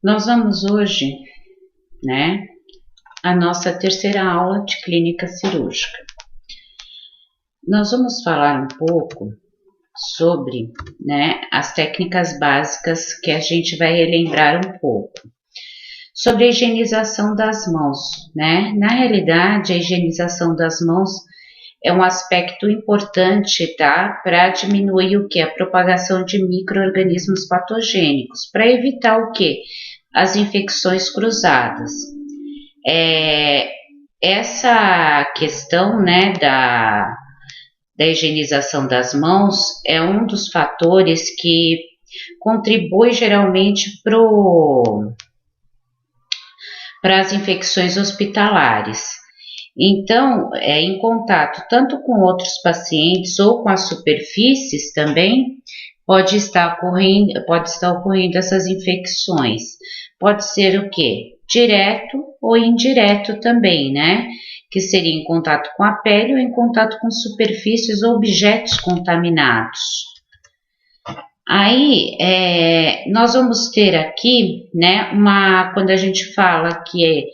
Nós vamos hoje, né, a nossa terceira aula de clínica cirúrgica. Nós vamos falar um pouco sobre, né, as técnicas básicas que a gente vai relembrar um pouco. Sobre a higienização das mãos, né? Na realidade, a higienização das mãos é um aspecto importante, tá? Para diminuir o que? A propagação de micro-organismos patogênicos, para evitar o que? As infecções cruzadas. Essa questão, né, da higienização das mãos é um dos fatores que contribui geralmente para as infecções hospitalares. Então, em contato tanto com outros pacientes ou com as superfícies também, pode estar ocorrendo essas infecções. Pode ser o quê? Direto ou indireto também, né? Que seria em contato com a pele ou em contato com superfícies ou objetos contaminados. Aí, nós vamos ter aqui, né, quando a gente fala que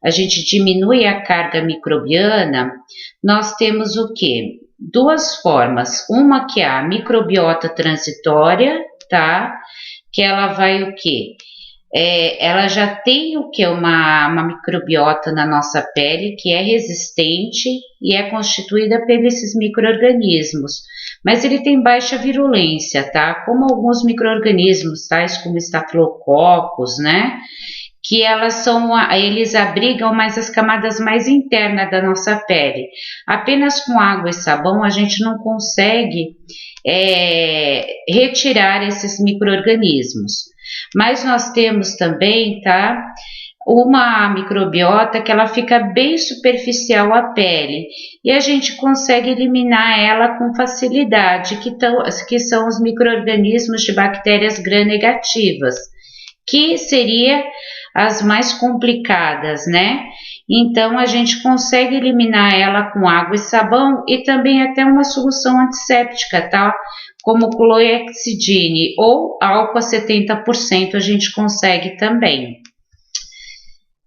a gente diminui a carga microbiana, nós temos o quê? Duas formas. Uma que é a microbiota transitória, tá? Que ela vai o quê? Ela já tem o que? Uma microbiota na nossa pele que é resistente e é constituída por esses micro-organismos. Mas ele tem baixa virulência, tá? Como alguns micro-organismos, tais como estafilococos, né? Que eles abrigam mais as camadas mais internas da nossa pele. Apenas com água e sabão a gente não consegue retirar esses micro-organismos. Mas nós temos também, tá? Uma microbiota que ela fica bem superficial à pele e a gente consegue eliminar ela com facilidade, que são os micro-organismos de bactérias gram-negativas, que seria as mais complicadas, né? Então a gente consegue eliminar ela com água e sabão e também até uma solução antisséptica, tá? Como cloexidine ou álcool a 70% a gente consegue também.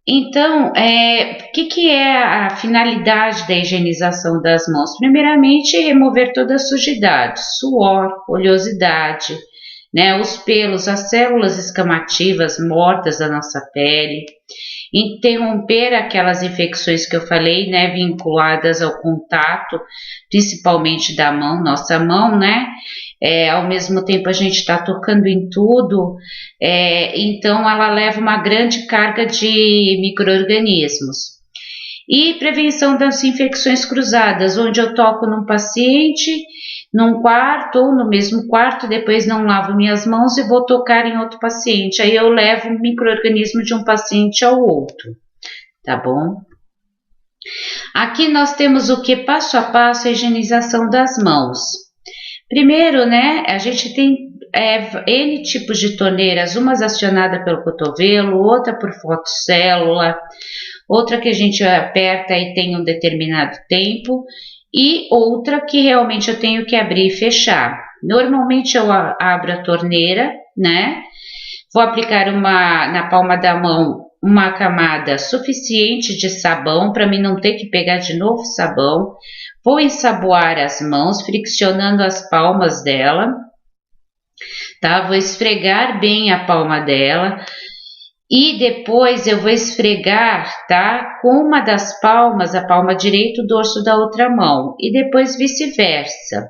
Então, o que é a finalidade da higienização das mãos? Primeiramente, remover toda a sujidade, suor, oleosidade, né, os pelos, as células escamativas mortas da nossa pele, interromper aquelas infecções que eu falei, né, vinculadas ao contato, principalmente da mão, nossa mão, né, ao mesmo tempo a gente está tocando em tudo, então ela leva uma grande carga de micro-organismos. E prevenção das infecções cruzadas, onde eu toco num paciente, num quarto ou no mesmo quarto, depois não lavo minhas mãos e vou tocar em outro paciente. Aí eu levo um micro-organismo de um paciente ao outro, tá bom? Aqui nós temos o que? Passo a passo a higienização das mãos. Primeiro, né, a gente tem N tipos de torneiras, umas acionadas pelo cotovelo, outra por fotocélula, outra que a gente aperta e tem um determinado tempo, e outra que realmente eu tenho que abrir e fechar. Normalmente eu abro a torneira, né? Vou aplicar na palma da mão uma camada suficiente de sabão para mim não ter que pegar de novo sabão. Vou ensaboar as mãos, friccionando as palmas dela, tá? Vou esfregar bem a palma dela. E depois eu vou esfregar, tá? Com uma das palmas, a palma direita, o dorso da outra mão. E depois vice-versa.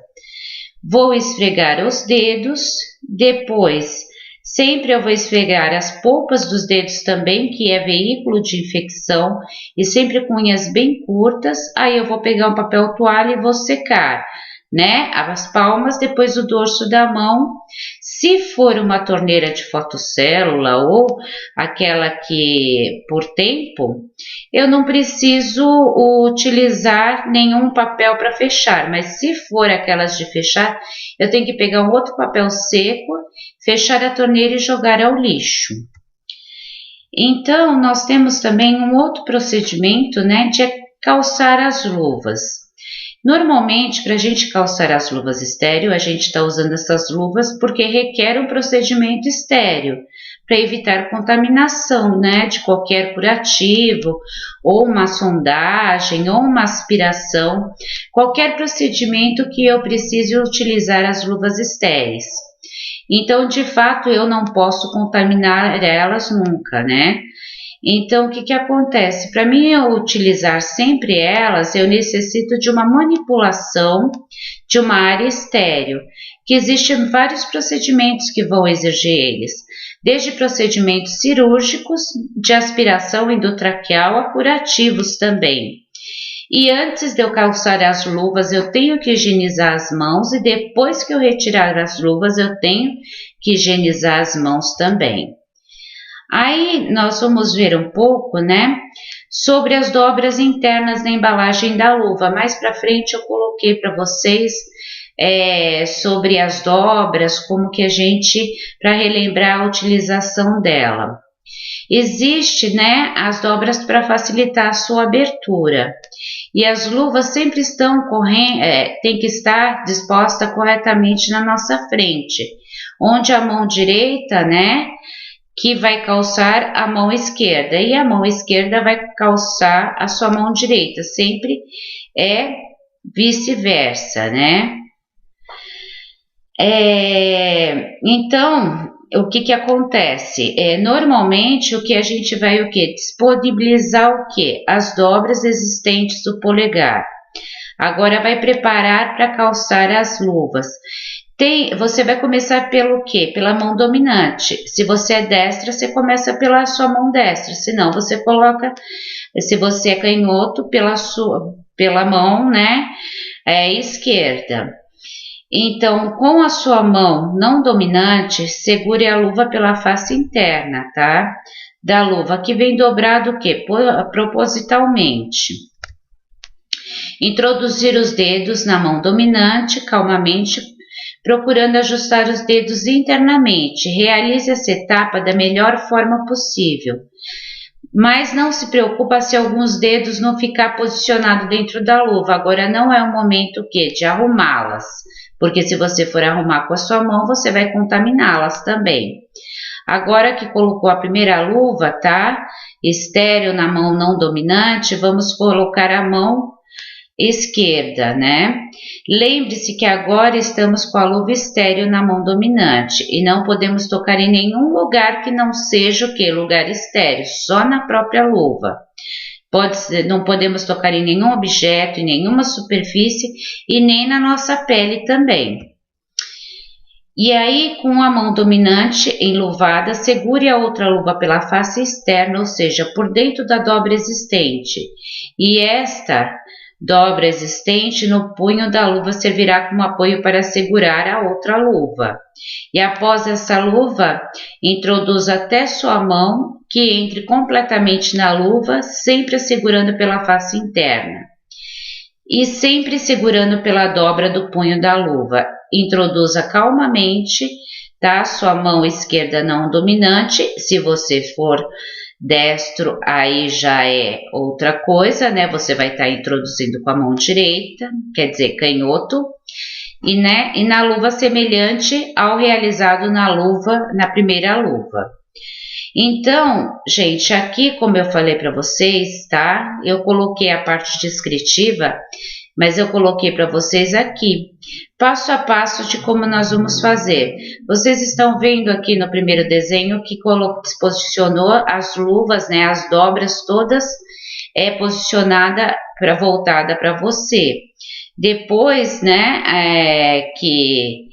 Vou esfregar os dedos, depois sempre eu vou esfregar as polpas dos dedos também, que é veículo de infecção, e sempre com unhas bem curtas. Aí eu vou pegar um papel toalha e vou secar, né? As palmas, depois o dorso da mão. Se for uma torneira de fotocélula ou aquela que por tempo, eu não preciso utilizar nenhum papel para fechar, mas se for aquelas de fechar, eu tenho que pegar um outro papel seco, fechar a torneira e jogar ao lixo. Então, nós temos também um outro procedimento, né, de calçar as luvas. Normalmente, para a gente calçar as luvas estéreo, a gente está usando essas luvas porque requer um procedimento estéreo, para evitar contaminação, né, de qualquer curativo, ou uma sondagem, ou uma aspiração, qualquer procedimento que eu precise utilizar as luvas estéreis. Então, de fato, eu não posso contaminar elas nunca, né? Então, o que acontece? Para mim eu utilizar sempre elas, eu necessito de uma manipulação de uma área estéril, que existem vários procedimentos que vão exigir eles, desde procedimentos cirúrgicos, de aspiração endotraqueal a curativos também. E antes de eu calçar as luvas, eu tenho que higienizar as mãos, e depois que eu retirar as luvas, eu tenho que higienizar as mãos também. Aí nós vamos ver um pouco, né, sobre as dobras internas da embalagem da luva. Mais para frente eu coloquei para vocês sobre as dobras, como que a gente, para relembrar a utilização dela. Existe, né, as dobras para facilitar a sua abertura. E as luvas sempre estão tem que estar disposta corretamente na nossa frente, onde a mão direita, né, que vai calçar a mão esquerda, e a mão esquerda vai calçar a sua mão direita, sempre é vice-versa, né? Então, o que acontece? Normalmente, o que a gente vai disponibilizar o quê? As dobras existentes do polegar. Agora, vai preparar para calçar as luvas. Você vai começar pelo quê? Pela mão dominante. Se você é destra, você começa pela sua mão destra. Se não, você coloca, se você é canhoto, pela mão, né, esquerda. Então, com a sua mão não dominante, segure a luva pela face interna, tá? Da luva, que vem dobrado o quê? Propositalmente. Introduzir os dedos na mão dominante, calmamente, procurando ajustar os dedos internamente. Realize essa etapa da melhor forma possível, mas não se preocupa se alguns dedos não ficar posicionados dentro da luva. Agora não é o momento de arrumá-las, porque se você for arrumar com a sua mão, você vai contaminá-las também. Agora que colocou a primeira luva, tá? Estéril na mão não dominante, vamos colocar a mão esquerda, né? Lembre-se que agora estamos com a luva estéril na mão dominante e não podemos tocar em nenhum lugar que não seja lugar estéril, só na própria luva. Não podemos tocar em nenhum objeto, em nenhuma superfície e nem na nossa pele também. E aí, com a mão dominante enluvada, segure a outra luva pela face externa, ou seja, por dentro da dobra existente. E esta dobra existente no punho da luva servirá como apoio para segurar a outra luva. E após essa luva, introduza até sua mão, que entre completamente na luva, sempre segurando pela face interna. E sempre segurando pela dobra do punho da luva. Introduza calmamente, tá? Sua mão esquerda não dominante. Se você for destro, aí já é outra coisa, né? Você vai estar introduzindo com a mão direita, quer dizer, canhoto, e na luva semelhante ao realizado na primeira luva. Então, gente, aqui, como eu falei para vocês, tá? Eu coloquei a parte descritiva, mas eu coloquei para vocês aqui, passo a passo de como nós vamos fazer. Vocês estão vendo aqui no primeiro desenho que posicionou as luvas, né, as dobras todas posicionada voltada para você. Depois, né, que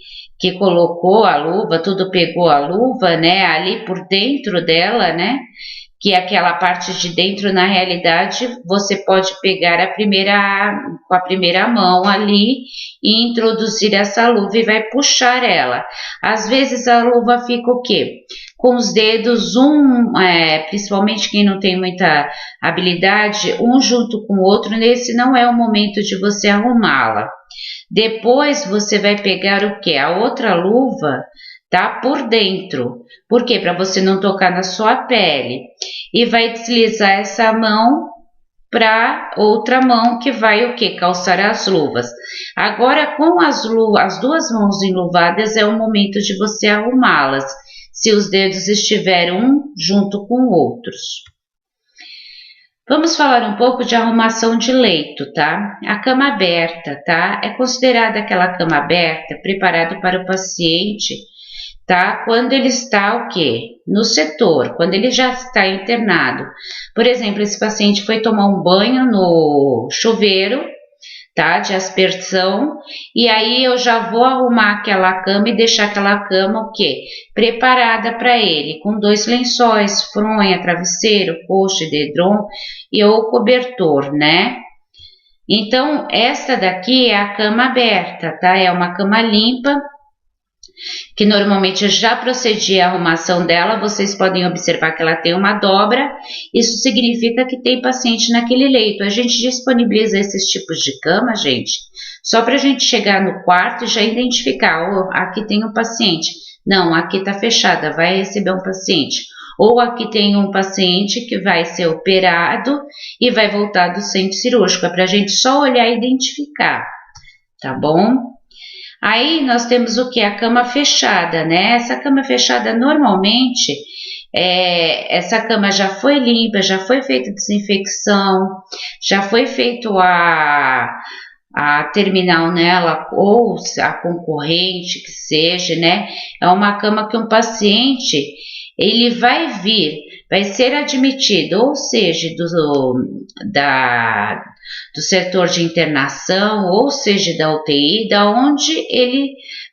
colocou a luva, tudo pegou a luva, né, ali por dentro dela, né, que aquela parte de dentro, na realidade, você pode pegar com a primeira mão ali e introduzir essa luva e vai puxar ela. Às vezes a luva fica o quê? Com os dedos, principalmente quem não tem muita habilidade, um junto com o outro, nesse não é o momento de você arrumá-la. Depois você vai pegar o quê? A outra luva, tá? Por dentro. Por quê? Para você não tocar na sua pele. E vai deslizar essa mão para outra mão que vai o quê? Calçar as luvas. Agora, com as duas mãos enluvadas, é o momento de você arrumá-las. se os dedos estiverem um junto com outros. Vamos falar um pouco de arrumação de leito, tá? A cama aberta, tá? É considerada aquela cama aberta preparada para o paciente, tá? Quando ele está o quê? No setor, quando ele já está internado. Por exemplo, esse paciente foi tomar um banho no chuveiro, tá? De aspersão, e aí eu já vou arrumar aquela cama e deixar aquela cama o quê? Preparada para ele, com 2 lençóis, fronha, travesseiro, coxa, edredom e o cobertor, né? Então, esta daqui é a cama aberta, tá? É uma cama limpa, que normalmente eu já procedi a arrumação dela. Vocês podem observar que ela tem uma dobra, isso significa que tem paciente naquele leito. A gente disponibiliza esses tipos de cama, gente, só para a gente chegar no quarto e já identificar, oh, aqui tem um paciente, não, aqui está fechada, vai receber um paciente, ou aqui tem um paciente que vai ser operado e vai voltar do centro cirúrgico, é para a gente só olhar e identificar, tá bom? Aí nós temos o que? A cama fechada, né? Essa cama fechada normalmente, essa cama já foi limpa, já foi feita desinfecção, já foi feito a terminal nela ou a concorrente que seja, né? É uma cama que um paciente, ele vai ser admitido, ou seja, do setor de internação, ou seja, da UTI, da onde ele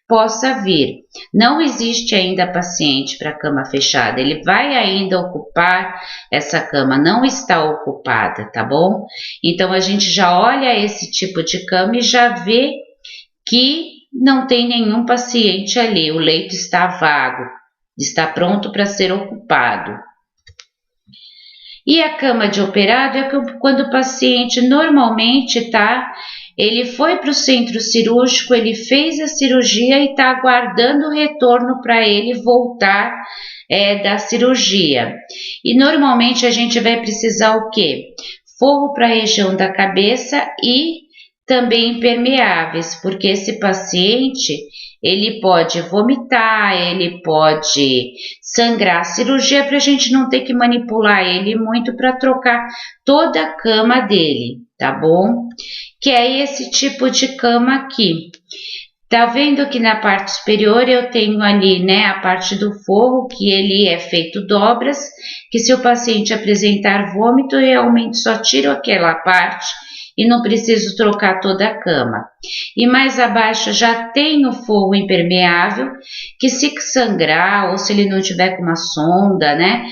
possa vir. Não existe ainda paciente para cama fechada, ele vai ainda ocupar essa cama, não está ocupada, tá bom? Então a gente já olha esse tipo de cama e já vê que não tem nenhum paciente ali, o leito está vago, está pronto para ser ocupado. E a cama de operado é quando o paciente normalmente ele foi para o centro cirúrgico, ele fez a cirurgia e está aguardando o retorno para ele voltar da cirurgia. E normalmente a gente vai precisar o quê? Forro para a região da cabeça e também impermeáveis, porque esse paciente, ele pode vomitar, ele pode sangrar. A cirurgia para a gente não ter que manipular ele muito para trocar toda a cama dele, tá bom? Que é esse tipo de cama aqui. Tá vendo que na parte superior eu tenho ali, né, a parte do forro, que ele é feito dobras, que se o paciente apresentar vômito, eu realmente só tiro aquela parte e não preciso trocar toda a cama. E mais abaixo já tem o forro impermeável, que se sangrar ou se ele não tiver com uma sonda, né,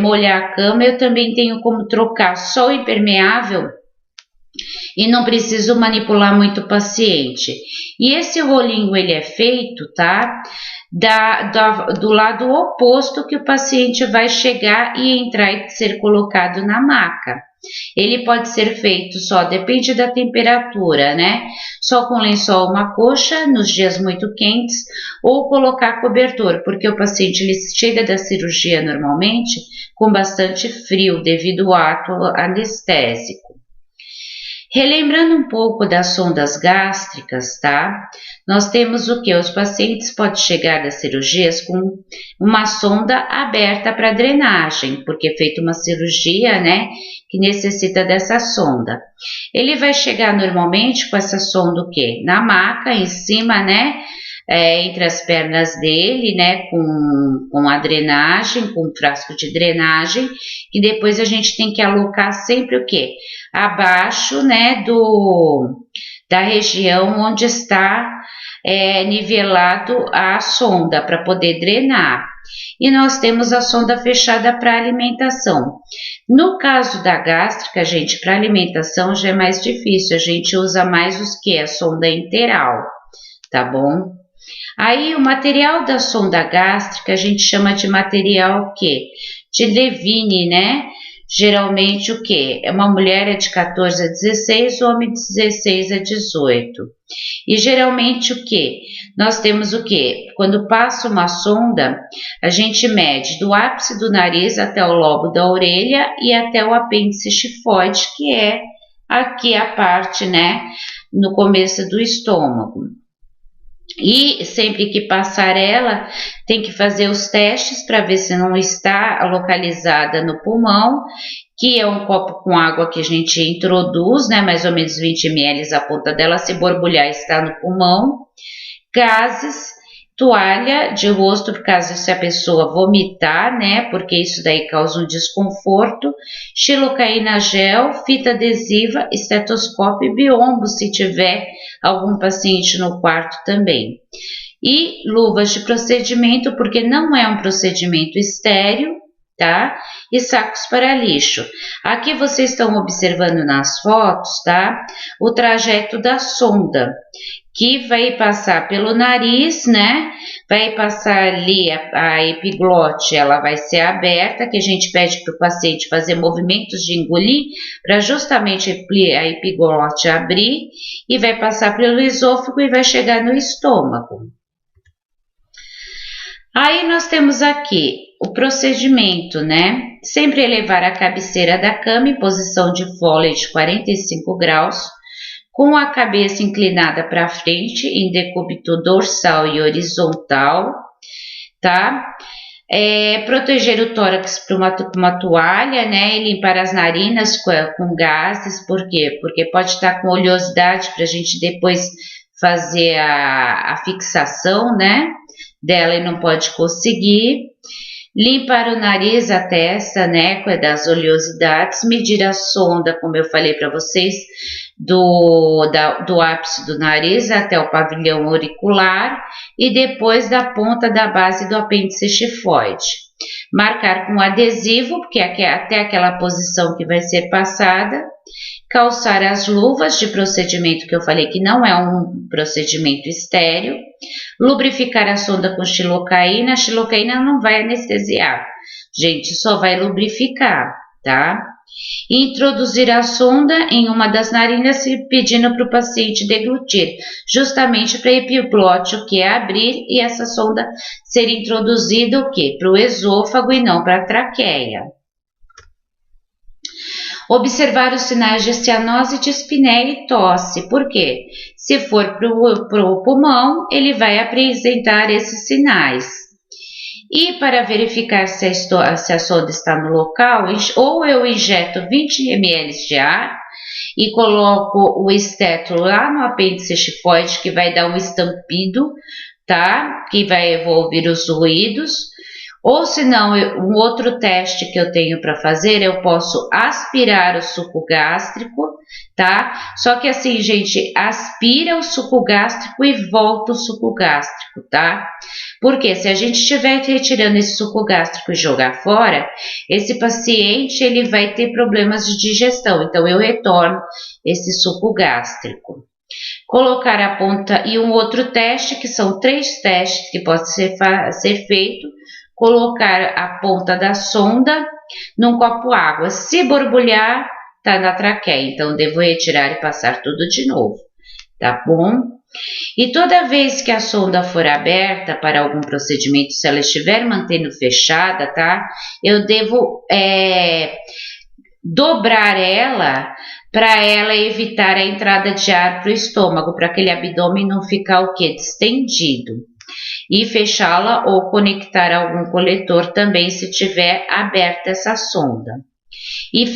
molhar a cama, eu também tenho como trocar só o impermeável e não preciso manipular muito o paciente. E esse rolinho ele é feito, tá? Do lado oposto que o paciente vai chegar e entrar e ser colocado na maca. Ele pode ser feito só, depende da temperatura, né? Só com lençol, uma coxa, nos dias muito quentes, ou colocar cobertor, porque o paciente ele chega da cirurgia normalmente com bastante frio devido ao ato anestésico. Relembrando um pouco das sondas gástricas, tá? Nós temos o que? Os pacientes podem chegar das cirurgias com uma sonda aberta para drenagem, porque é feita uma cirurgia, né, que necessita dessa sonda. Ele vai chegar normalmente com essa sonda o quê? Na maca, em cima, né, entre as pernas dele, né, com a drenagem, com o frasco de drenagem, e depois a gente tem que alocar sempre o quê? Abaixo, né, da região onde está nivelado a sonda para poder drenar. E nós temos a sonda fechada para alimentação. No caso da gástrica, gente, para alimentação já é mais difícil, a gente usa mais os que? A sonda enteral, tá bom? Aí o material da sonda gástrica a gente chama de material o quê? De Levine, né? Geralmente o que? Uma mulher é de 14 a 16, homem de 16 a 18. E geralmente o que? Nós temos o que? Quando passa uma sonda, a gente mede do ápice do nariz até o lobo da orelha e até o apêndice xifoide, que é aqui a parte, né? No começo do estômago. E sempre que passar ela, tem que fazer os testes para ver se não está localizada no pulmão, que é um copo com água que a gente introduz, né, mais ou menos 20 ml a ponta dela, se borbulhar está no pulmão. Gases, toalha de rosto, por caso se a pessoa vomitar, né, porque isso daí causa um desconforto. Xilocaína gel, fita adesiva, estetoscópio e biombo, se tiver algum paciente no quarto também. E luvas de procedimento, porque não é um procedimento estéril, tá? E sacos para lixo. Aqui vocês estão observando nas fotos, tá? O trajeto da sonda, que vai passar pelo nariz, né? Vai passar ali a epiglote, ela vai ser aberta, que a gente pede para o paciente fazer movimentos de engolir, para justamente a epiglote abrir, e vai passar pelo esôfago e vai chegar no estômago. Aí nós temos aqui o procedimento, né? Sempre elevar a cabeceira da cama em posição de folha de 45 graus, com a cabeça inclinada para frente, em decúbito dorsal e horizontal, tá? Proteger o tórax com uma toalha, né? E limpar as narinas com gases, por quê? Porque pode estar com oleosidade para a gente depois fazer a fixação, né? Dela e não pode conseguir. Limpar o nariz, a testa, né, das oleosidades, medir a sonda, como eu falei para vocês, do ápice do nariz até o pavilhão auricular e depois da ponta da base do apêndice xifoide. Marcar com adesivo, porque até aquela posição que vai ser passada. Calçar as luvas de procedimento, que eu falei que não é um procedimento estéril. Lubrificar a sonda com xilocaína. A xilocaína não vai anestesiar, gente, só vai lubrificar, tá? Introduzir a sonda em uma das narinas pedindo para o paciente deglutir, justamente para a epiglote, o que é abrir, e essa sonda ser introduzida o quê? Para o esôfago e não para a traqueia. Observar os sinais de cianose, dispneia e tosse. Por quê? Se for para o pulmão, ele vai apresentar esses sinais. E para verificar se a sonda está no local, ou eu injeto 20 ml de ar e coloco o esteto lá no apêndice xifoide, que vai dar um estampido, tá? Que vai envolver os ruídos. Ou se não, um outro teste que eu tenho para fazer, eu posso aspirar o suco gástrico, tá? Só que assim, gente, aspira o suco gástrico e volta o suco gástrico, tá? Porque se a gente estiver retirando esse suco gástrico e jogar fora, esse paciente ele vai ter problemas de digestão. Então, eu retorno esse suco gástrico. Colocar a ponta e um outro teste, que são 3 testes que podem ser feito. Colocar a ponta da sonda num copo água. Se borbulhar, tá na traqueia. Então, devo retirar e passar tudo de novo, tá bom? E toda vez que a sonda for aberta para algum procedimento, se ela estiver mantendo fechada, tá? Eu devo dobrar ela para ela evitar a entrada de ar para o estômago, para aquele abdômen não ficar o quê? Distendido. E fechá-la ou conectar algum coletor também se tiver aberta essa sonda. E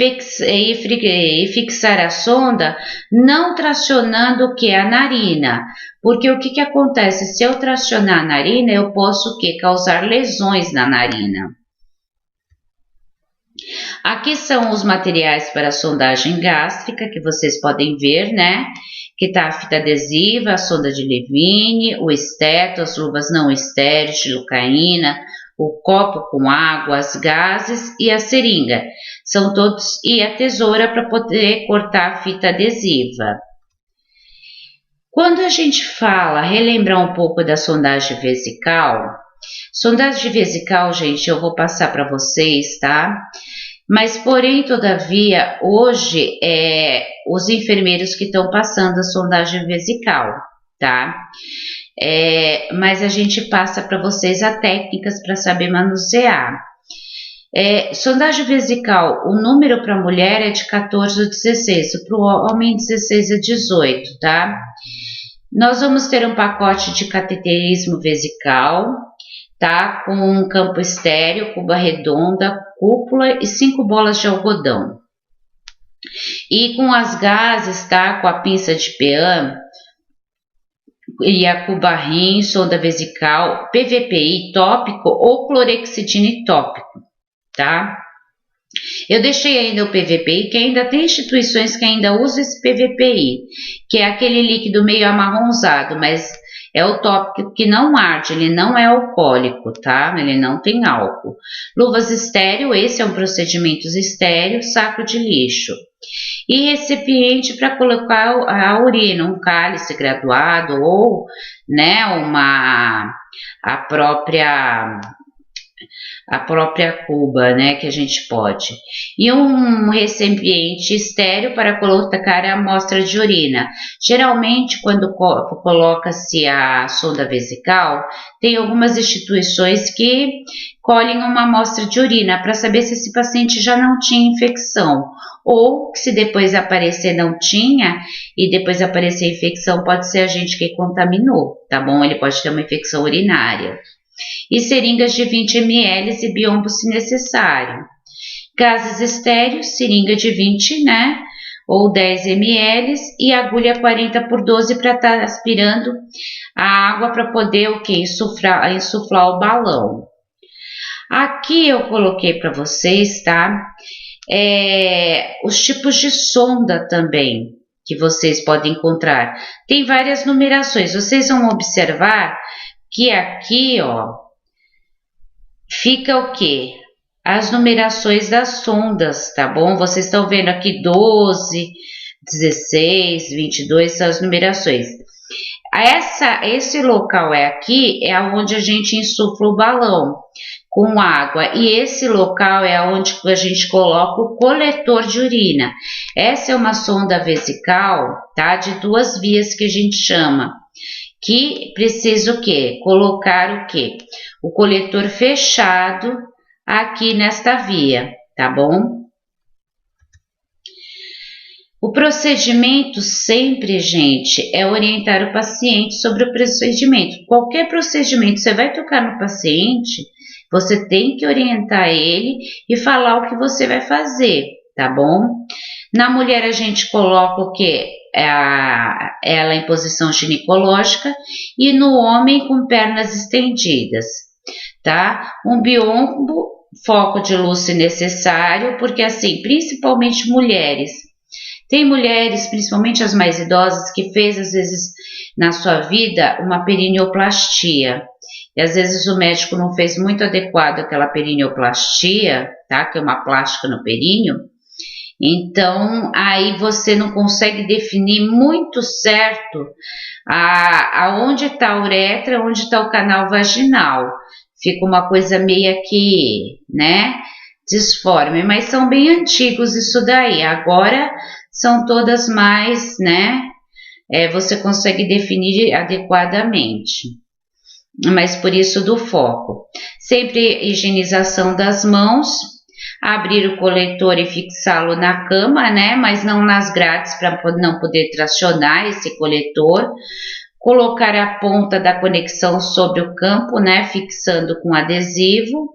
fixar a sonda não tracionando o que? A narina. Porque o que acontece? Se eu tracionar a narina, eu posso o quê? Causar lesões na narina. Aqui são os materiais para a sondagem gástrica, que vocês podem ver, né? Que tá a fita adesiva, a sonda de Levine, o esteto, as luvas não estéreis, xilocaína, o copo com água, as gases e a seringa. São todos, e a tesoura para poder cortar a fita adesiva. Quando a gente fala, relembrar um pouco da sondagem vesical, gente, eu vou passar para vocês, tá? Mas, porém, todavia, hoje os enfermeiros que estão passando a sondagem vesical, tá? Mas a gente passa para vocês as técnicas para saber manusear. Sondagem vesical, o número para a mulher é de 14 ou 16, para o homem 16 a 18, tá? Nós vamos ter um pacote de cateterismo vesical, tá? Com um campo estéreo, cuba redonda, cúpula e 5 bolas de algodão. E com as gases, tá? Com a pinça de PEAM e a cuba rim, sonda vesical, PVPI tópico ou clorexidine tópico, tá? Eu deixei ainda o PVPI, que ainda tem instituições que ainda usam esse PVPI, que é aquele líquido meio amarronzado, mas é o tópico que não arde, ele não é alcoólico, tá? Ele não tem álcool. Luvas estéreo, esse é um procedimento estéreo, saco de lixo. E recipiente para colocar a urina, um cálice graduado ou, né, a própria cuba, né, que a gente pode. E um recipiente estéreo para colocar a amostra de urina. Geralmente, quando coloca-se a sonda vesical, tem algumas instituições que colhem uma amostra de urina para saber se esse paciente já não tinha infecção. Ou se depois aparecer não tinha e depois aparecer infecção, pode ser a gente que contaminou, tá bom? Ele pode ter uma infecção urinária. E seringas de 20 ml e biombo se necessário. Gases estéreos, seringa de 20, né? Ou 10 ml e agulha 40 por 12 para estar aspirando a água para poder o que? Insuflar o balão. Aqui eu coloquei para vocês, tá? Os tipos de sonda também que vocês podem encontrar. Tem várias numerações. Vocês vão observar que aqui, ó, fica o quê? As numerações das sondas, tá bom? Vocês estão vendo aqui 12, 16, 22, são as numerações. Esse local aqui é onde a gente insufla o balão com água, e esse local é onde a gente coloca o coletor de urina. Essa é uma sonda vesical, tá? De 2 vias que a gente chama, que precisa o quê? Colocar o quê? O coletor fechado aqui nesta via, tá bom? O procedimento sempre, gente, é orientar o paciente sobre o procedimento. Qualquer procedimento, você vai tocar no paciente, você tem que orientar ele e falar o que você vai fazer, tá bom? Na mulher a gente coloca o quê? Ela em posição ginecológica e no homem com pernas estendidas, tá? Um biombo, foco de luz se necessário, porque assim, principalmente mulheres. Tem mulheres, principalmente as mais idosas, que fez às vezes na sua vida uma perineoplastia. E às vezes o médico não fez muito adequado aquela perineoplastia, tá? Que é uma plástica no períneo. Então, aí você não consegue definir muito certo aonde está a uretra, onde está o canal vaginal. Fica uma coisa meio que, né, disforme, mas são bem antigos isso daí. Agora são todas mais, né, você consegue definir adequadamente. Mas por isso do foco. Sempre higienização das mãos. Abrir o coletor e fixá-lo na cama, né? Mas não nas grades para não poder tracionar esse coletor. Colocar a ponta da conexão sobre o campo, né? Fixando com adesivo.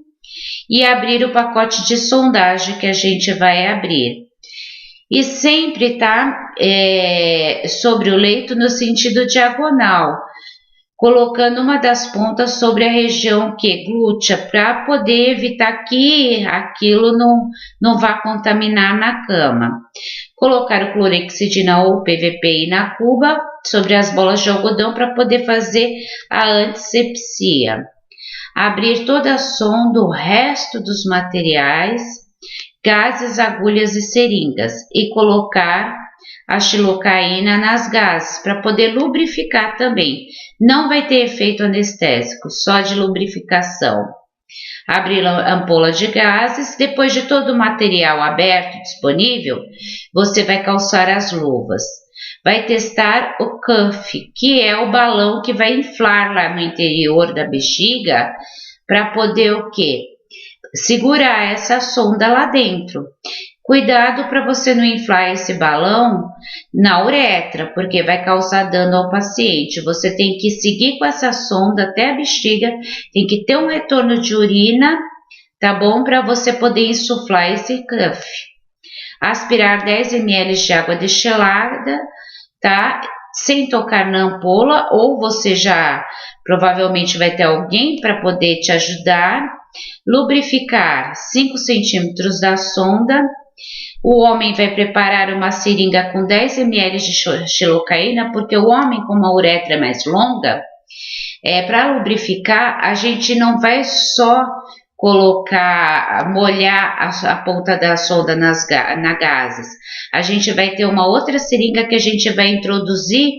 E abrir o pacote de sondagem que a gente vai abrir. E sempre tá sobre o leito no sentido diagonal, colocando uma das pontas sobre a região glútea, para poder evitar que aquilo não vá contaminar na cama. Colocar o clorexidina ou PVPI na cuba sobre as bolas de algodão para poder fazer a antisepsia. Abrir toda a sonda, o resto dos materiais, gases, agulhas e seringas, e colocar a xilocaína nas gases para poder lubrificar também. Não vai ter efeito anestésico, só de lubrificação. Abrir a ampola de gases. Depois de todo o material aberto disponível, você vai calçar as luvas. Vai testar o cuff, que é o balão que vai inflar lá no interior da bexiga para poder o quê? Segurar essa sonda lá dentro. Cuidado para você não inflar esse balão na uretra, porque vai causar dano ao paciente. Você tem que seguir com essa sonda até a bexiga, tem que ter um retorno de urina, tá bom? Para você poder insuflar esse cuff. Aspirar 10 ml de água destilada, tá? Sem tocar na ampola, ou você já provavelmente vai ter alguém para poder te ajudar. Lubrificar 5 centímetros da sonda. O homem vai preparar uma seringa com 10 ml de xilocaína, porque o homem, como a uretra é mais longa, para lubrificar, a gente não vai só molhar a ponta da sonda na gases. A gente vai ter uma outra seringa que a gente vai introduzir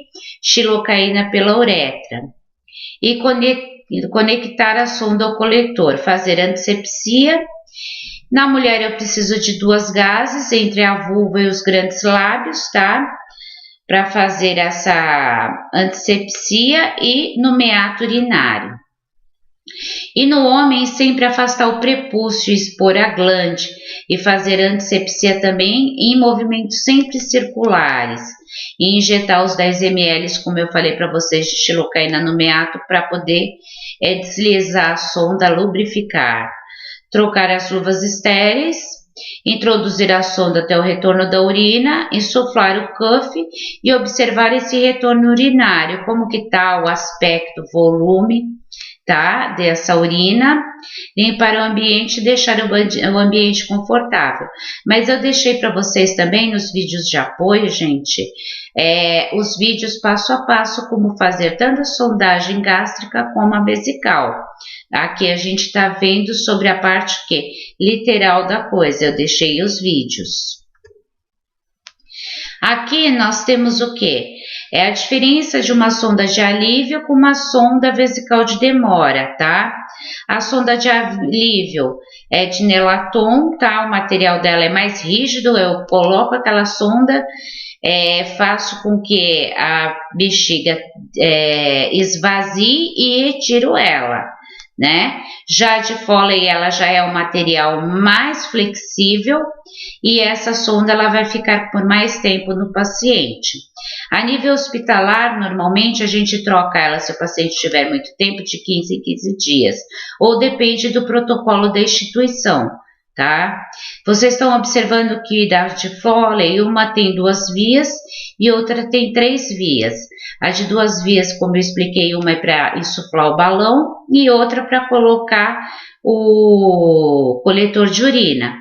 xilocaína pela uretra. E conectar a sonda ao coletor, fazer antisepsia. Na mulher eu preciso de 2 gases entre a vulva e os grandes lábios, tá? Para fazer essa antisepsia e no meato urinário. E no homem, sempre afastar o prepúcio, expor a glande e fazer antisepsia também em movimentos sempre circulares. E injetar os 10 ml, como eu falei para vocês, de xilocaína no meato para poder deslizar a sonda, lubrificar. Trocar as luvas estéreis, introduzir a sonda até o retorno da urina, insuflar o cuff e observar esse retorno urinário, como que está o aspecto, volume, tá, dessa urina. Limpar o ambiente e deixar o ambiente confortável. Mas eu deixei para vocês também nos vídeos de apoio, gente, os vídeos passo a passo como fazer tanto a sondagem gástrica como a vesical. Aqui a gente está vendo sobre a parte literal da coisa, eu deixei os vídeos. Aqui nós temos o que? É a diferença de uma sonda de alívio com uma sonda vesical de demora, tá? A sonda de alívio é de Nelaton, tá? O material dela é mais rígido, eu coloco aquela sonda, faço com que a bexiga esvazie e retiro ela, né? Já de Foley ela já é um material mais flexível e essa sonda ela vai ficar por mais tempo no paciente. A nível hospitalar, normalmente a gente troca ela se o paciente tiver muito tempo, de 15 em 15 dias, ou depende do protocolo da instituição, tá? Vocês estão observando que da de Foley, uma tem 2 vias e outra tem 3 vias. A de 2 vias, como eu expliquei, uma é para insuflar o balão e outra para colocar o coletor de urina.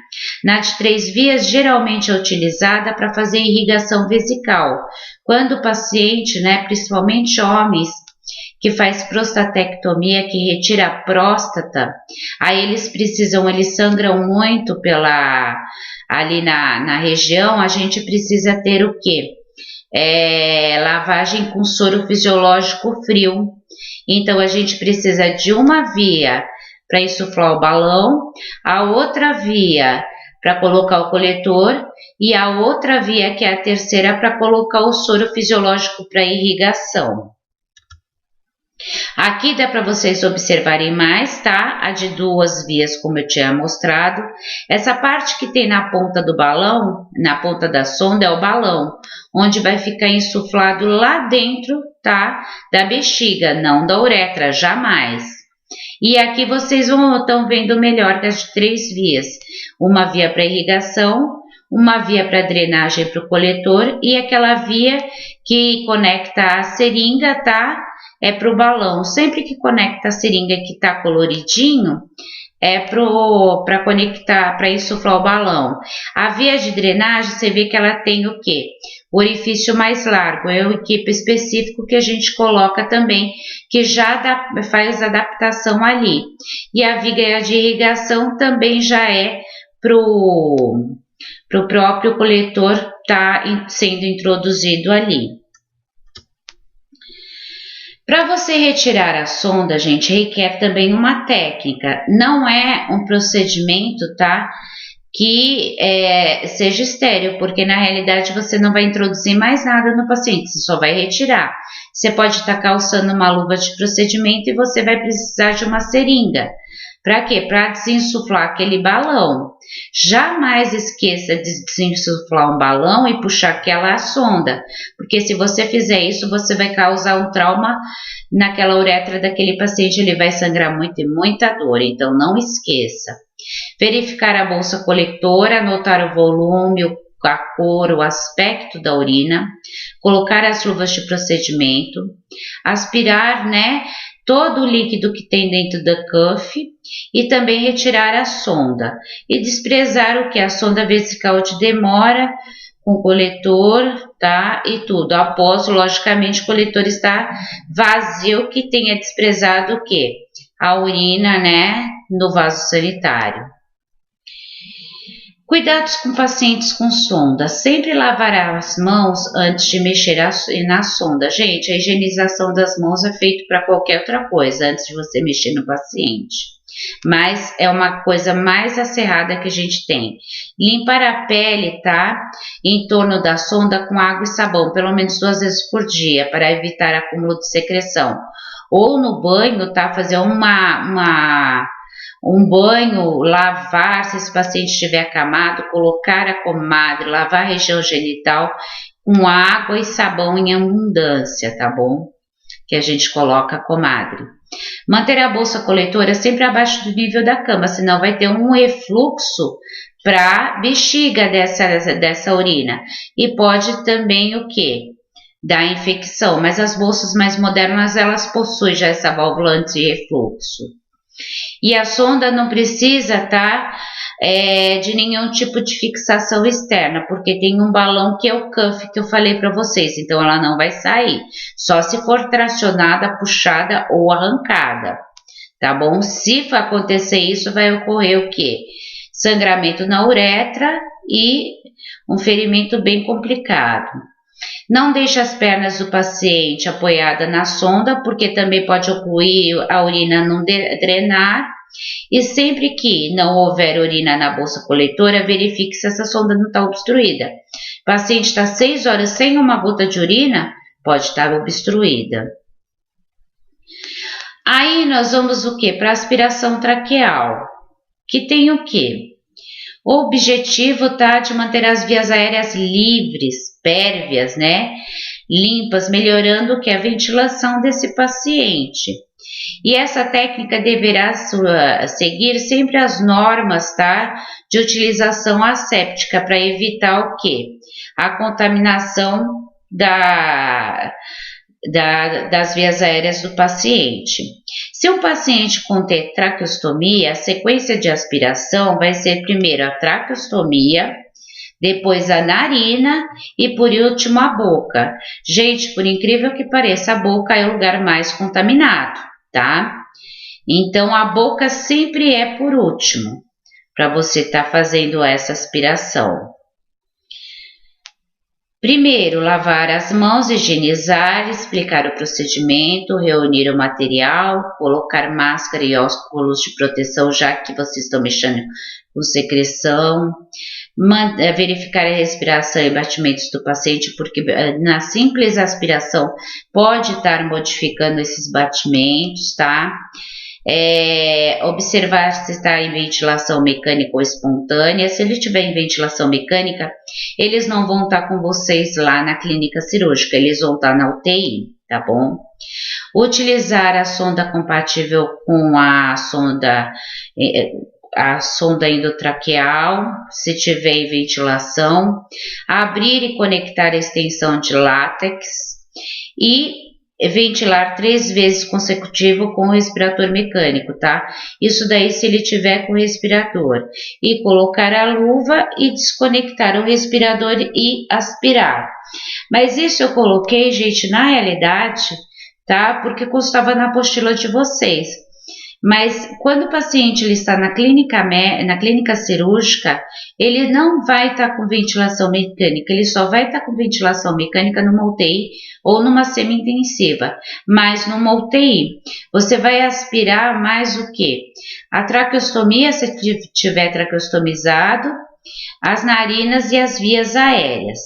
Na de 3 vias, geralmente é utilizada para fazer irrigação vesical. Quando o paciente, né, principalmente homens, que faz prostatectomia, que retira a próstata, aí eles sangram muito ali na região, a gente precisa ter o quê? Lavagem com soro fisiológico frio. Então a gente precisa de uma via para insuflar o balão, a outra via para colocar o coletor e a outra via, que é a terceira, para colocar o soro fisiológico para irrigação. Aqui dá para vocês observarem mais, tá? A de 2 vias, como eu tinha mostrado. Essa parte que tem na ponta do balão, na ponta da sonda, é o balão, onde vai ficar insuflado lá dentro, tá? Da bexiga, não da uretra, jamais. E aqui vocês estão vendo melhor que as de 3 vias. Uma via para irrigação, uma via para drenagem para o coletor e aquela via que conecta a seringa, tá? É para o balão. Sempre que conecta a seringa que está coloridinho, é para conectar, para insuflar o balão. A via de drenagem, você vê que ela tem o quê? O orifício mais largo, é o equipe específico que a gente coloca também, que já faz adaptação ali. E a via de irrigação também já é para o próprio coletor tá sendo introduzido ali. Para você retirar a sonda, gente, requer também uma técnica. Não é um procedimento, tá, que seja estéril, porque na realidade você não vai introduzir mais nada no paciente, você só vai retirar. você pode estar calçando uma luva de procedimento e você vai precisar de uma seringa. Para quê? Para desinsuflar aquele balão. Jamais esqueça de desinsuflar um balão e puxar aquela sonda, porque se você fizer isso, você vai causar um trauma naquela uretra daquele paciente, ele vai sangrar muito e muita dor, então não esqueça. Verificar a bolsa coletora, anotar o volume, a cor, o aspecto da urina, colocar as luvas de procedimento, aspirar, todo o líquido que tem dentro da cuff e também retirar a sonda e desprezar o que a sonda vesical de demora com o coletor, tá? E tudo. Após, logicamente, o coletor está vazio, que tenha desprezado o quê? A urina, no vaso sanitário. Cuidados com pacientes com sonda. Sempre lavar as mãos antes de mexer na sonda. Gente, a higienização das mãos é feita para qualquer outra coisa antes de você mexer no paciente. Mas é uma coisa mais acerrada que a gente tem. Limpar a pele, tá? Em torno da sonda com água e sabão, pelo menos 2 vezes por dia, para evitar acúmulo de secreção. Ou no banho, tá? Fazer um banho, lavar, se esse paciente estiver acamado, colocar a comadre, lavar a região genital com água e sabão em abundância, tá bom? Que a gente coloca a comadre. Manter a bolsa coletora sempre abaixo do nível da cama, senão vai ter um refluxo para a bexiga dessa urina. E pode também o quê? Dar infecção, mas as bolsas mais modernas, elas possuem já essa válvula anti-refluxo. E a sonda não precisa, de nenhum tipo de fixação externa, porque tem um balão que é o cuff que eu falei para vocês, então ela não vai sair, só se for tracionada, puxada ou arrancada, tá bom? Se for acontecer isso, vai ocorrer o quê? Sangramento na uretra e um ferimento bem complicado. Não deixe as pernas do paciente apoiadas na sonda, porque também pode ocorrer a urina não drenar. E sempre que não houver urina na bolsa coletora, verifique se essa sonda não está obstruída. O paciente está 6 horas sem uma gota de urina, pode estar obstruída. Aí nós vamos o quê? Para aspiração traqueal, que tem o quê? O objetivo de manter as vias aéreas livres, pérvias, limpas, melhorando o que? A ventilação desse paciente. E essa técnica deverá seguir sempre as normas, de utilização asséptica para evitar o quê? A contaminação das vias aéreas do paciente. Se o paciente conter traqueostomia, a sequência de aspiração vai ser primeiro a traqueostomia, depois a narina e por último a boca. Gente, por incrível que pareça, a boca é o lugar mais contaminado, tá? Então a boca sempre é por último, para você estar fazendo essa aspiração. Primeiro, lavar as mãos, higienizar, explicar o procedimento, reunir o material, colocar máscara e óculos de proteção, já que vocês estão mexendo com secreção, verificar a respiração e batimentos do paciente, porque na simples aspiração pode estar modificando esses batimentos, tá? Observar se está em ventilação mecânica ou espontânea. Se ele estiver em ventilação mecânica, eles não vão estar com vocês lá na clínica cirúrgica, eles vão estar na UTI, tá bom? Utilizar a sonda compatível com a sonda endotraqueal, se tiver em ventilação, abrir e conectar a extensão de látex e ventilar 3 vezes consecutivo com o respirador mecânico, tá? Isso daí se ele tiver com o respirador. E colocar a luva e desconectar o respirador e aspirar. Mas isso eu coloquei, gente, na realidade, tá? Porque constava na apostila de vocês. Mas quando o paciente ele está na clínica cirúrgica, ele não vai estar com ventilação mecânica, ele só vai estar com ventilação mecânica numa UTI ou numa semi-intensiva. Mas numa UTI, você vai aspirar mais o quê? A traqueostomia, se tiver traqueostomizado, as narinas e as vias aéreas.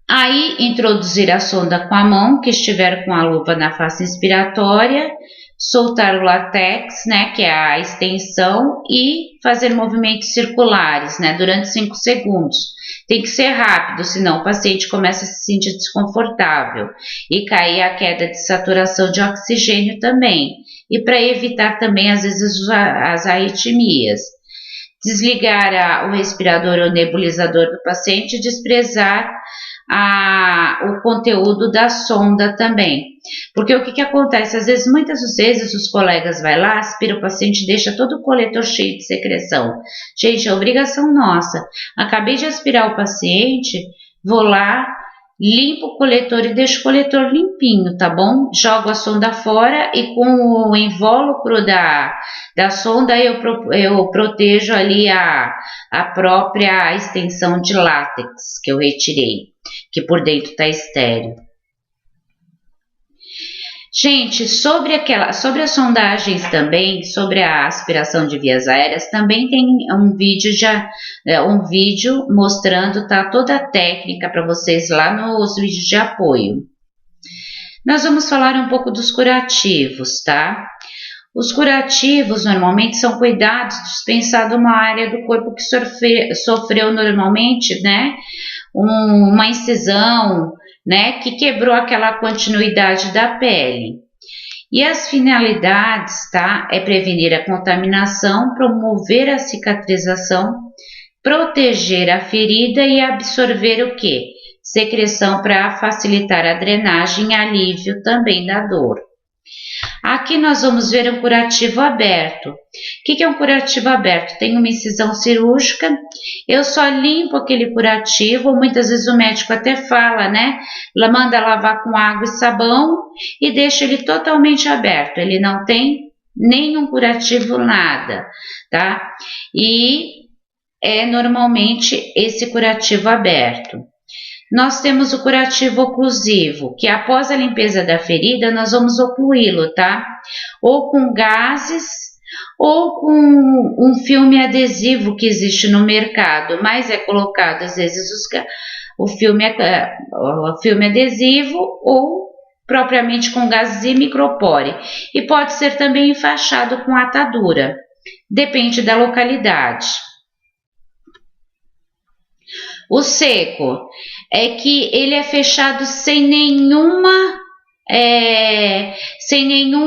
Aí, introduzir a sonda com a mão, que estiver com a luva na face inspiratória, soltar o látex, né, que é a extensão, e fazer movimentos circulares, né, durante 5 segundos. Tem que ser rápido, senão o paciente começa a se sentir desconfortável e cair a queda de saturação de oxigênio também. E para evitar também, às vezes, as arritmias. Desligar o respirador ou nebulizador do paciente e desprezar o conteúdo da sonda também. Porque o que acontece? Muitas vezes os colegas vai lá, aspira o paciente, deixa todo o coletor cheio de secreção. Gente, é obrigação nossa. Acabei de aspirar o paciente, vou lá, limpo o coletor e deixo o coletor limpinho, tá bom? Jogo a sonda fora e com o invólucro da sonda eu protejo ali a própria extensão de látex que eu retirei, que por dentro está estéreo. Gente, sobre as sondagens também, sobre a aspiração de vias aéreas, também tem um vídeo mostrando, tá, toda a técnica para vocês lá nos vídeos de apoio. Nós vamos falar um pouco dos curativos, tá? Os curativos normalmente são cuidados dispensados numa área do corpo que sofreu normalmente, né, uma incisão, né, que quebrou aquela continuidade da pele. E as finalidades, tá, é prevenir a contaminação, promover a cicatrização, proteger a ferida e absorver o quê? Secreção para facilitar a drenagem e alívio também da dor. Aqui nós vamos ver um curativo aberto. O que é um curativo aberto? Tem uma incisão cirúrgica, eu só limpo aquele curativo, muitas vezes o médico até fala, né? Manda lavar com água e sabão e deixa ele totalmente aberto, ele não tem nenhum curativo, nada, tá? E é normalmente esse curativo aberto. Nós temos o curativo oclusivo, que após a limpeza da ferida, nós vamos ocluí-lo, tá? Ou com gases, ou com um filme adesivo que existe no mercado, mas é colocado às vezes o filme adesivo, ou propriamente com gases e micropore. E pode ser também enfaixado com atadura, depende da localidade. O seco é que ele é fechado sem nenhum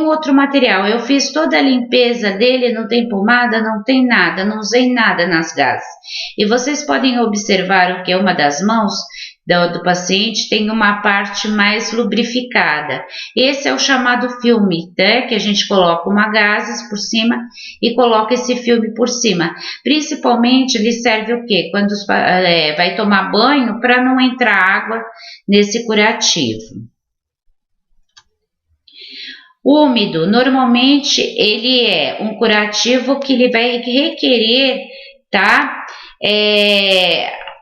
outro material. Eu fiz toda a limpeza dele, não tem pomada, não tem nada, não usei nada nas gases. E vocês podem observar o que uma das mãos do paciente tem uma parte mais lubrificada. Esse é o chamado filme, né? Que a gente coloca uma gases por cima e coloca esse filme por cima. Principalmente ele serve o quê? Quando vai tomar banho, para não entrar água nesse curativo. Úmido, normalmente ele é um curativo que ele vai requerer, tá?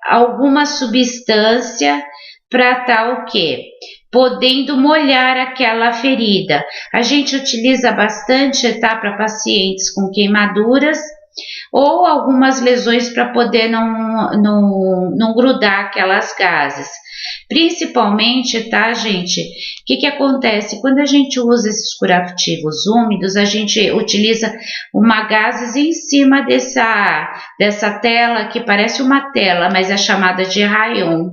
Alguma substância para estar o quê? Podendo molhar aquela ferida. A gente utiliza bastante, tá? Para pacientes com queimaduras ou algumas lesões para poder não grudar aquelas gases. Principalmente, tá, gente? O que acontece? Quando a gente usa esses curativos úmidos, a gente utiliza uma gases em cima dessa tela, que parece uma tela, mas é chamada de rayon.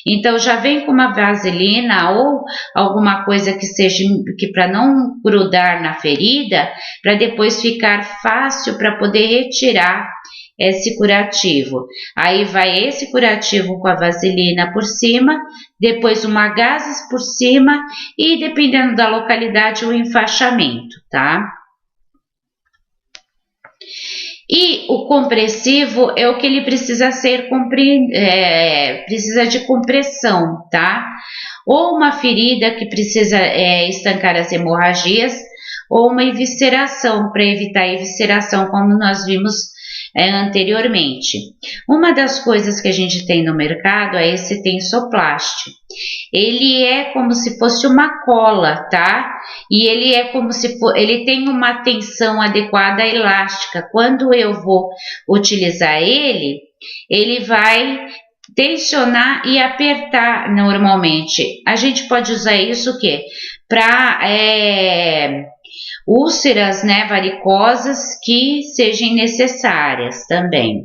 Então, já vem com uma vaselina ou alguma coisa que seja para não grudar na ferida, para depois ficar fácil para poder retirar esse curativo. Aí vai esse curativo com a vaselina por cima, depois uma gases por cima e, dependendo da localidade, o enfaixamento, tá? E o compressivo é o que ele precisa ser precisa de compressão, tá? Ou uma ferida que precisa estancar as hemorragias, ou uma evisceração, para evitar a evisceração, como nós vimos anteriormente. Uma das coisas que a gente tem no mercado é esse tensoplast. Ele é como se fosse uma cola, tá? E ele é como se ele tem uma tensão adequada elástica. Quando eu vou utilizar ele vai tensionar e apertar normalmente. A gente pode usar isso o quê? Para úlceras, né, varicosas que sejam necessárias também.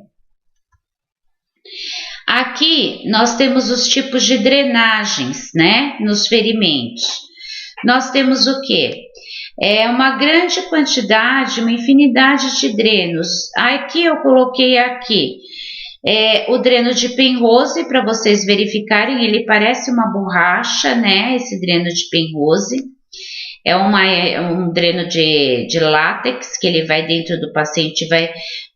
Aqui nós temos os tipos de drenagens, né, nos ferimentos. Nós temos o quê? Uma grande quantidade, uma infinidade de drenos. Aqui eu coloquei aqui o dreno de Penrose para vocês verificarem, ele parece uma borracha, né? Esse dreno de Penrose é um dreno de látex que ele vai dentro do paciente, vai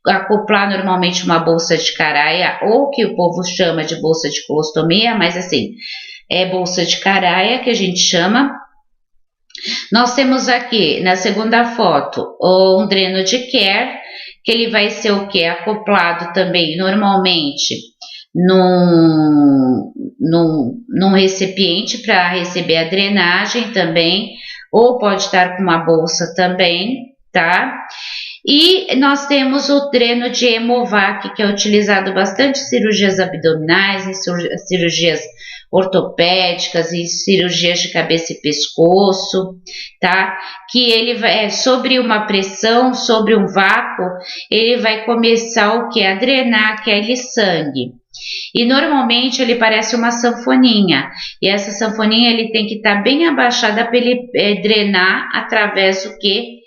acoplar normalmente uma bolsa de Caraia, ou que o povo chama de bolsa de colostomia, mas assim, é bolsa de Caraia que a gente chama. Nós temos aqui na segunda foto um dreno de Kerr, que ele vai ser o que? Acoplado também normalmente num recipiente para receber a drenagem também, ou pode estar com uma bolsa também, tá? E nós temos o dreno de Hemovac, que é utilizado bastante em cirurgias abdominais, em cirurgias ortopédicas, em cirurgias de cabeça e pescoço, tá? Que ele vai, sobre uma pressão, sobre um vácuo, ele vai começar o que? A drenar aquele sangue. E normalmente ele parece uma sanfoninha, e essa sanfoninha ele tem que estar bem abaixada para ele drenar através do que?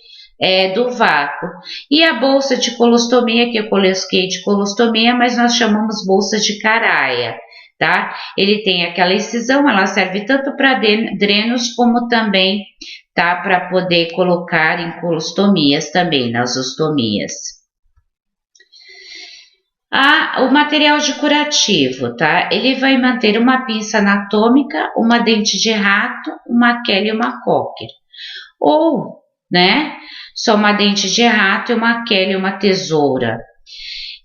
Do vácuo. E a bolsa de colostomia, que eu coloquei de colostomia, mas nós chamamos bolsa de Caraia, tá? Ele tem aquela incisão, ela serve tanto para drenos como também, tá? Para poder colocar em colostomias também, nas ostomias. O material de curativo, tá? Ele vai manter uma pinça anatômica, uma dente de rato, uma Kelly e uma Cocker. Ou, né? Só uma dente de rato e uma Kelly e uma tesoura.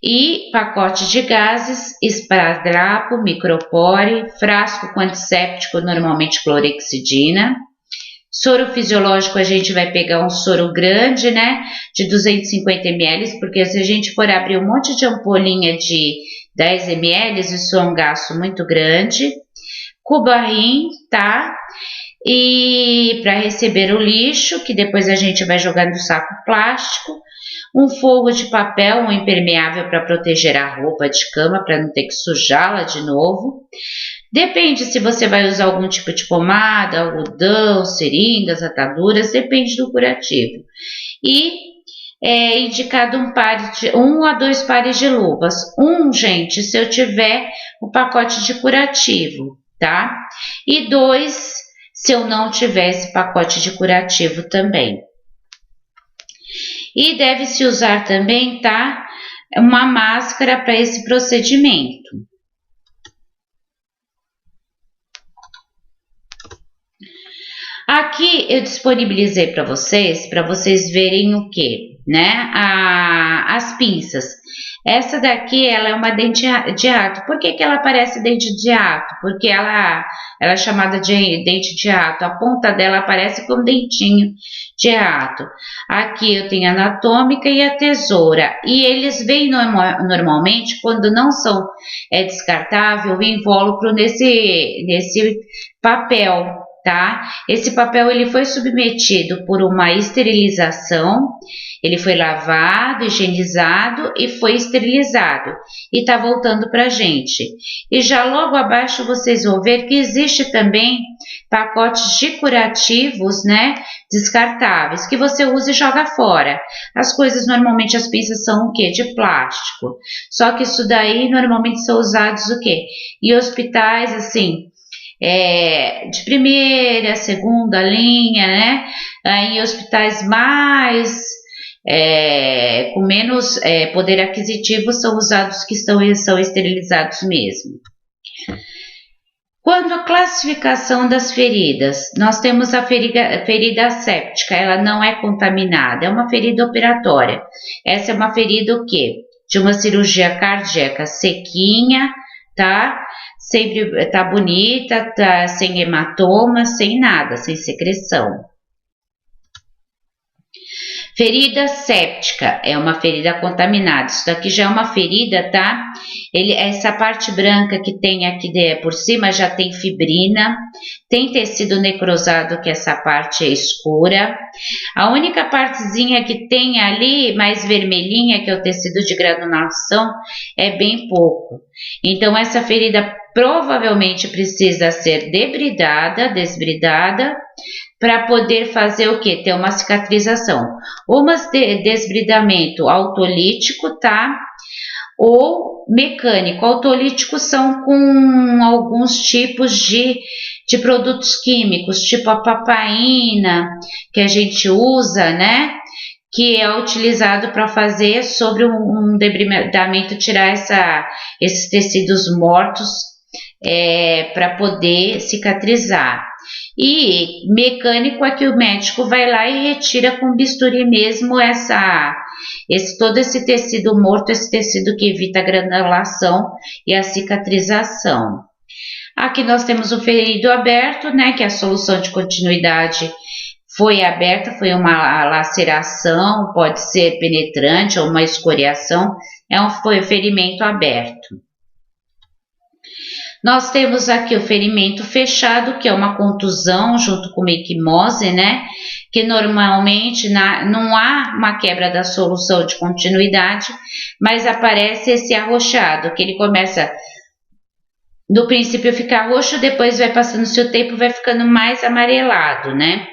E pacote de gases, esparadrapo, micropore, frasco com antisséptico, normalmente clorexidina. Soro fisiológico, a gente vai pegar um soro grande, né, de 250 ml, porque se a gente for abrir um monte de ampolinha de 10 ml, isso é um gasto muito grande. Cubarrim, tá? E para receber o lixo, que depois a gente vai jogar no saco plástico. Um forro de papel, um impermeável para proteger a roupa de cama, para não ter que sujá-la de novo. Depende se você vai usar algum tipo de pomada, algodão, seringas, ataduras, depende do curativo. E é indicado um a dois pares de luvas. Gente, se eu tiver o pacote de curativo, tá? E 2, se eu não tiver esse pacote de curativo também. E deve-se usar também, tá? Uma máscara para esse procedimento. Aqui eu disponibilizei para vocês verem o que, né? As pinças. Essa daqui, ela é uma dente de rato. Por que ela parece dente de rato? Porque ela é chamada de dente de rato. A ponta dela parece com um dentinho de rato. Aqui eu tenho a anatômica e a tesoura. E eles vêm normalmente, quando não são descartável, o invólucro nesse papel, tá? Esse papel ele foi submetido por uma esterilização. Ele foi lavado, higienizado e foi esterilizado. E tá voltando pra gente. E já logo abaixo vocês vão ver que existe também pacotes de curativos, né? Descartáveis, que você usa e joga fora. As coisas, normalmente as pinças são o quê? De plástico. Só que isso daí normalmente são usados o quê? Em hospitais, assim, de primeira, segunda linha, né? Em hospitais mais... com menos poder aquisitivo são usados que são esterilizados mesmo. Quando a classificação das feridas, nós temos a ferida séptica, ela não é contaminada, é uma ferida operatória. Essa é uma ferida o quê? De uma cirurgia cardíaca sequinha, tá? Sempre tá bonita, tá sem hematoma, sem nada, sem secreção. Ferida séptica é uma ferida contaminada. Isso daqui já é uma ferida, tá? Essa parte branca que tem aqui por cima já tem fibrina, tem tecido necrosado, que essa parte é escura. A única partezinha que tem ali, mais vermelhinha, que é o tecido de granulação, é bem pouco. Então, essa ferida provavelmente precisa ser desbridada, para poder fazer o que? Ter uma cicatrização. Ou desbridamento autolítico, tá? Ou mecânico. Autolítico são com alguns tipos de produtos químicos, tipo a papaina, que a gente usa, né? Que é utilizado para fazer sobre um debridamento, tirar esses tecidos mortos para poder cicatrizar. E mecânico é que o médico vai lá e retira com bisturi mesmo todo esse tecido morto, esse tecido que evita a granulação e a cicatrização. Aqui nós temos o ferido aberto, né, que a solução de continuidade foi aberta, foi uma laceração, pode ser penetrante ou uma escoriação, foi um ferimento aberto. Nós temos aqui o ferimento fechado, que é uma contusão junto com uma equimose, né? Que normalmente não há uma quebra da solução de continuidade, mas aparece esse arroxado, que ele começa, no princípio fica roxo, depois vai passando o seu tempo, vai ficando mais amarelado, né?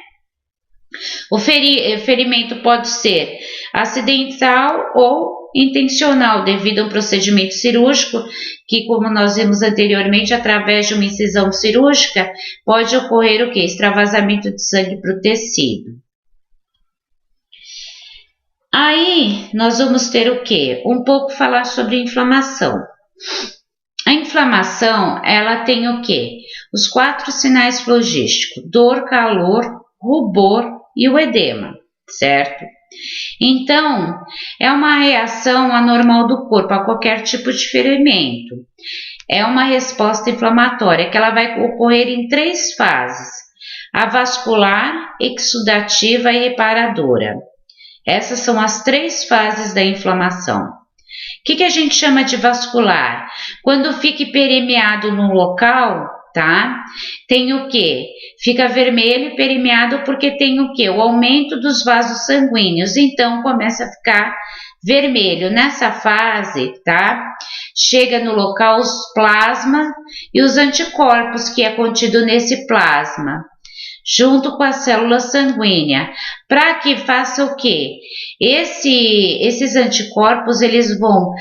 O ferimento pode ser acidental ou intencional, devido a um procedimento cirúrgico, que, como nós vimos anteriormente, através de uma incisão cirúrgica, pode ocorrer o quê? Extravasamento de sangue para o tecido. Aí, nós vamos ter o quê? Um pouco falar sobre inflamação. A inflamação, ela tem o quê? Os 4 sinais flogísticos: dor, calor, rubor e o edema, certo? Então, é uma reação anormal do corpo a qualquer tipo de ferimento. É uma resposta inflamatória que ela vai ocorrer em 3 fases: a vascular, exudativa e reparadora. Essas são as 3 fases da inflamação. O que a gente chama de vascular? Quando fica permeado no local, tá? Tem o quê? Fica vermelho e permeado porque tem o quê? O aumento dos vasos sanguíneos, então começa a ficar vermelho. Nessa fase, tá? Chega no local os plasma e os anticorpos que é contido nesse plasma, junto com a célula sanguínea, para que faça o quê? Esses anticorpos, eles vão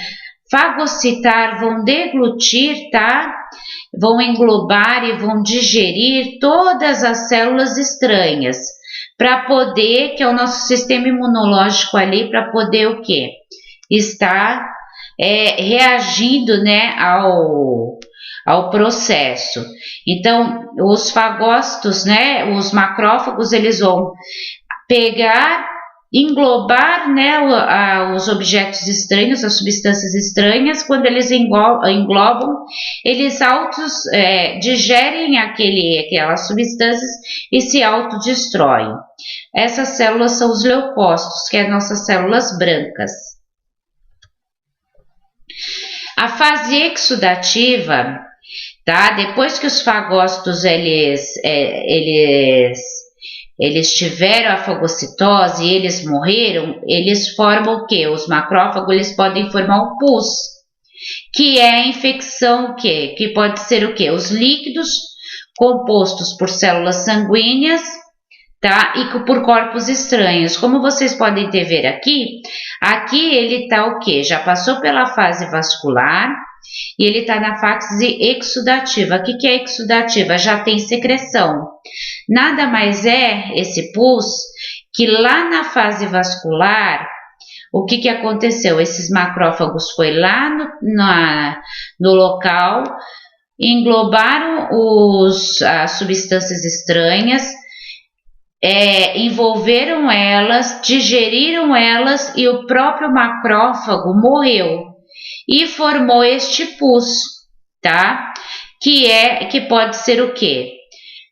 fagocitar, vão deglutir, tá? Vão englobar e vão digerir todas as células estranhas, para poder, que é o nosso sistema imunológico ali, para poder o quê? Estar reagindo, né, ao processo. Então, os fagócitos, né, os macrófagos, eles vão pegar, englobar, né, os objetos estranhos, as substâncias estranhas. Quando eles englobam, eles digerem aquelas substâncias e se autodestroem. Essas células são os leucócitos, que são nossas células brancas. A fase exudativa, tá? Depois que os fagócitos eles tiveram a fagocitose e eles morreram, eles formam o quê? Os macrófagos, eles podem formar um pus, que é a infecção, o quê? Que pode ser o quê? Os líquidos compostos por células sanguíneas, tá? E por corpos estranhos. Como vocês podem ver aqui ele tá o quê? Já passou pela fase vascular e ele tá na fase exudativa. O que é exudativa? Já tem secreção. Nada mais é esse pus que lá na fase vascular, o que aconteceu? Esses macrófagos foi lá no local, englobaram as substâncias estranhas, envolveram elas, digeriram elas e o próprio macrófago morreu e formou este pus, tá? Que pode ser o quê?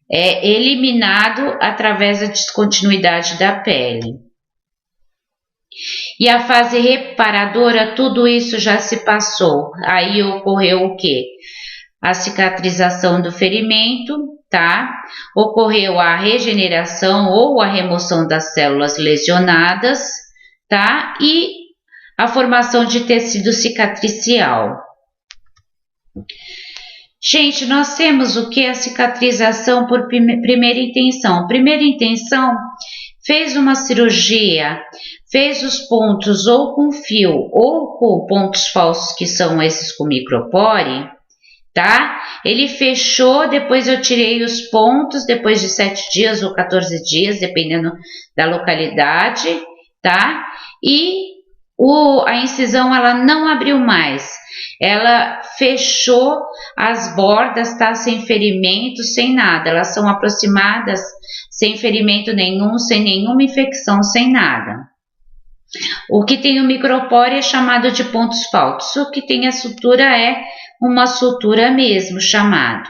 Eliminado através da descontinuidade da pele. E a fase reparadora, tudo isso já se passou. Aí ocorreu o quê? A cicatrização do ferimento, tá? Ocorreu a regeneração ou a remoção das células lesionadas, tá? E a formação de tecido cicatricial. Gente, nós temos o que? A cicatrização por primeira intenção. Primeira intenção, fez uma cirurgia, fez os pontos ou com fio ou com pontos falsos, que são esses com micropore, tá? Ele fechou, depois eu tirei os pontos, depois de 7 dias ou 14 dias, dependendo da localidade, tá? E a incisão, ela não abriu mais. Ela fechou as bordas, tá? Sem ferimento, sem nada. Elas são aproximadas, sem ferimento nenhum, sem nenhuma infecção, sem nada. O que tem o micropore é chamado de pontos falsos. O que tem a sutura é uma sutura mesmo, chamado.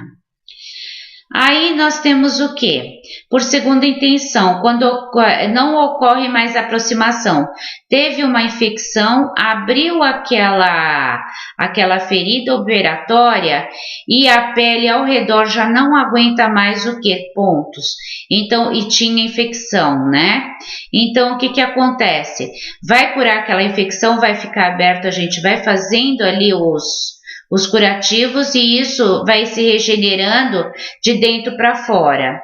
Aí nós temos o que? Por segunda intenção, quando não ocorre mais aproximação, teve uma infecção, abriu aquela ferida operatória e a pele ao redor já não aguenta mais o que? Pontos. Então, e tinha infecção, né? Então, o que acontece? Vai curar aquela infecção, vai ficar aberto, a gente vai fazendo ali os curativos e isso vai se regenerando de dentro para fora.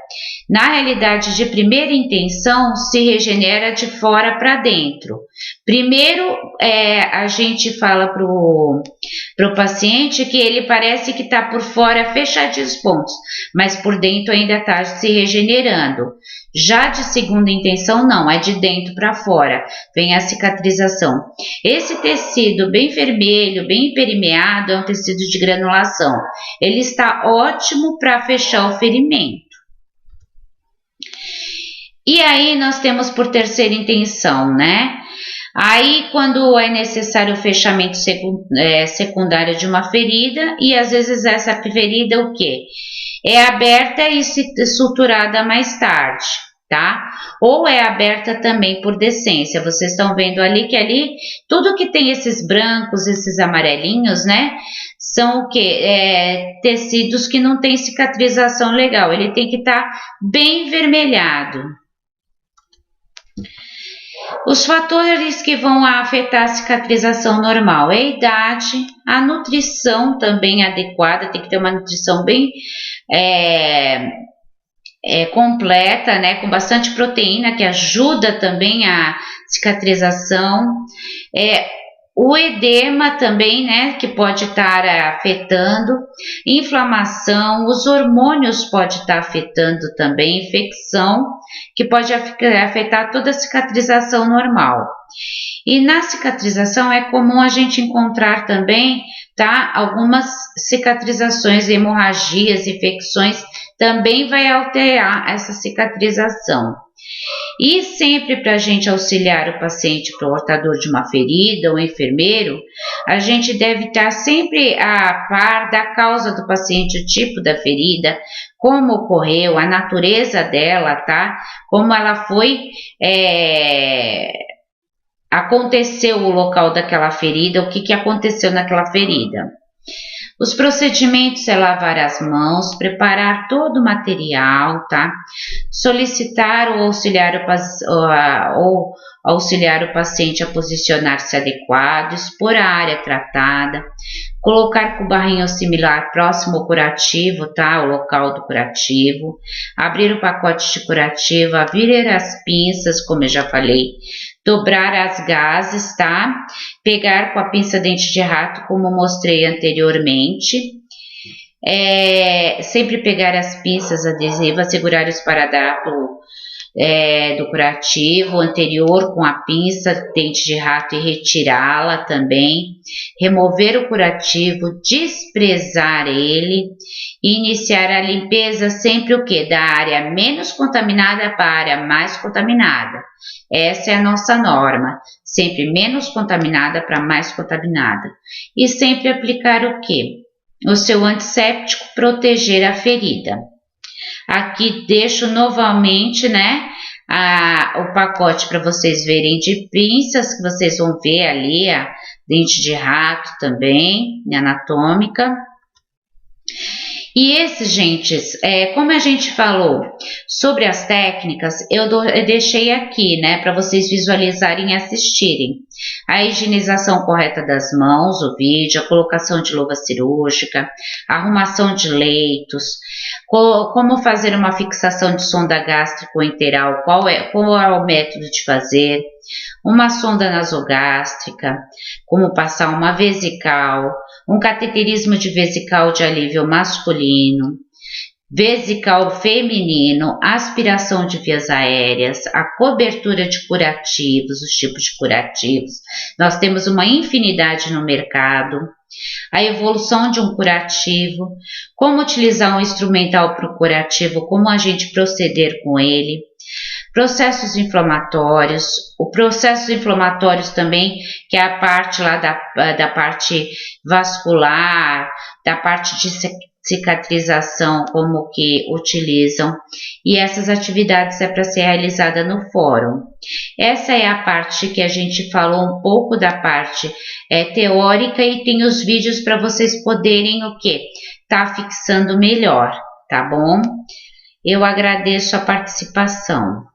Na realidade, de primeira intenção, se regenera de fora para dentro. Primeiro, a gente fala pro paciente que ele parece que está por fora fechadinho os pontos, mas por dentro ainda está se regenerando. Já de segunda intenção, não, é de dentro para fora, vem a cicatrização. Esse tecido bem vermelho, bem perimeado, é um tecido de granulação. Ele está ótimo para fechar o ferimento. E aí nós temos por terceira intenção, né? Aí quando é necessário o fechamento secundário de uma ferida, e às vezes essa ferida o quê? É aberta e suturada mais tarde, tá? Ou é aberta também por decência. Vocês estão vendo ali que ali, tudo que tem esses brancos, esses amarelinhos, né? São o quê? Tecidos que não tem cicatrização legal. Ele tem que estar bem vermelhado. Os fatores que vão afetar a cicatrização normal é a idade, a nutrição também adequada, tem que ter uma nutrição bem completa, né, com bastante proteína, que ajuda também a cicatrização. O edema também, né, que pode estar afetando, inflamação, os hormônios pode estar afetando também, infecção, que pode afetar toda a cicatrização normal. E na cicatrização é comum a gente encontrar também, tá, algumas cicatrizações, hemorragias, infecções, também vai alterar essa cicatrização. E sempre para a gente auxiliar o paciente portador de uma ferida, ou enfermeiro, a gente deve estar sempre a par da causa do paciente, o tipo da ferida, como ocorreu, a natureza dela, tá? Como ela foi, aconteceu o local daquela ferida, o que aconteceu naquela ferida. Os procedimentos é lavar as mãos, preparar todo o material, tá? Solicitar ou auxiliar o paciente a posicionar-se adequado, expor a área tratada, colocar com o barrinho similar próximo ao curativo, tá? O local do curativo, abrir o pacote de curativo, abrir as pinças, como eu já falei, dobrar as gases, tá? Pegar com a pinça dente de rato, como mostrei anteriormente. Sempre pegar as pinças adesivas, segurar o esparadrapo do curativo anterior com a pinça dente de rato e retirá-la também. Remover o curativo, desprezar ele. E iniciar a limpeza sempre o que? Da área menos contaminada para a área mais contaminada. Essa é a nossa norma, sempre menos contaminada para mais contaminada. E sempre aplicar o que? O seu antisséptico, proteger a ferida. Aqui deixo novamente, né, o pacote para vocês verem de pinças, que vocês vão ver ali a dente de rato também, anatômica. E esse, gente, como a gente falou sobre as técnicas, eu deixei aqui, né, para vocês visualizarem e assistirem. A higienização correta das mãos, o vídeo, a colocação de luva cirúrgica, a arrumação de leitos, como fazer uma fixação de sonda gástrico-enteral, qual é o método de fazer, uma sonda nasogástrica, como passar uma vesical, um cateterismo de vesical de alívio masculino, vesical feminino, aspiração de vias aéreas, a cobertura de curativos, os tipos de curativos. Nós temos uma infinidade no mercado. A evolução de um curativo, como utilizar um instrumental para o curativo, como a gente proceder com ele. Processos inflamatórios, o processos inflamatórios também, que é a parte lá da parte vascular, da parte de cicatrização, como que utilizam, e essas atividades é para ser realizada no fórum. Essa é a parte que a gente falou um pouco da parte teórica, e tem os vídeos para vocês poderem o que? Tá fixando melhor, tá bom? Eu agradeço a participação.